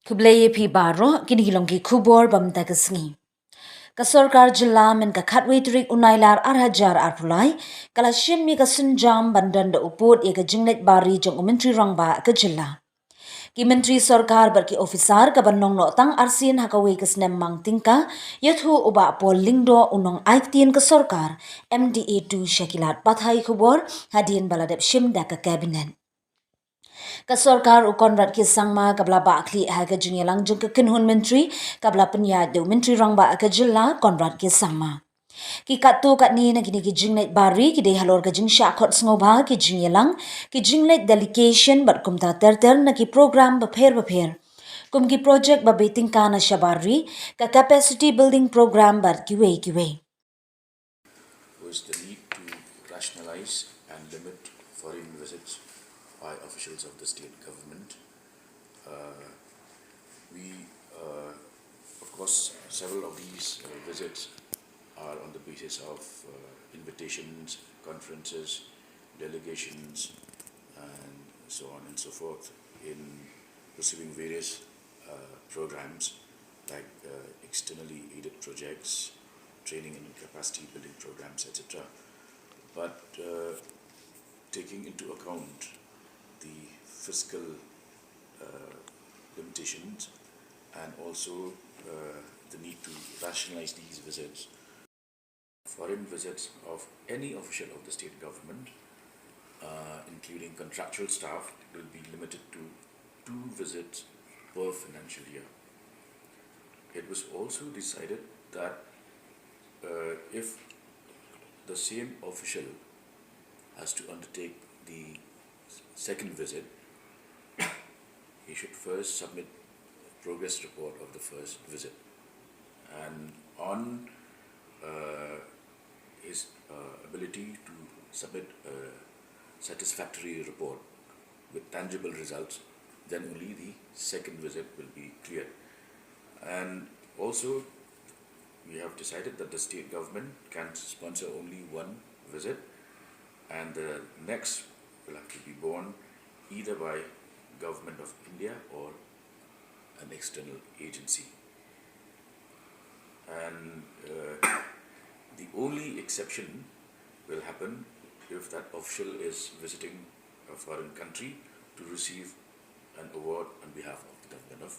Kubleye pi baro kinigilongki kubor bamtagasngi. Kasorkar jila men ka khatwetrik unailar arhajar arpulai kalashim mi ka sunjam bandan da upot ye ka Jingleit bari jong Myntri rangba ka jila. Ki Myntri Sarkar bar ki ofisar ka banong no tang arsin hakawe ka snem mang tingka yathu uba pol lingdo unong aiktien ka Sarkar MDA2 shakilat pathai khubor hadin baladep shim da ka cabinet. Ka sarkar u konrad ki sangma kabla ba akli ha ka jingelang jung ka kinhun Myntri kabla penya de Myntri rangba ka jilla konrad ki sangma ki katu kat ni na kini ki Jingleit bari ki de halor ka jingsha khot sngoba ki jingelang ki Jingleit delegation bat kumta ter na ki program ba pher kum ki project ba beting kana shabari ka capacity building program bat kiwe was the need to rationalize and limit foreign visits by officials of the state government. Of course, several of these visits are on the basis of invitations, conferences, delegations, and so on and so forth in pursuing various programs like externally aided projects, training and capacity building programs, etc. But taking into account the fiscal limitations and also the need to rationalize these visits, foreign visits of any official of the state government, including contractual staff, will be limited to 2 visits per financial year. It was also decided that if the same official has to undertake the second visit, he should first submit progress report of the first visit, and on his ability to submit a satisfactory report with tangible results, then only the second visit will be cleared. And also we have decided that the state government can sponsor only one visit, and the next will have to be borne either by Government of India or an external agency. And the only exception will happen if that official is visiting a foreign country to receive an award on behalf of the Government of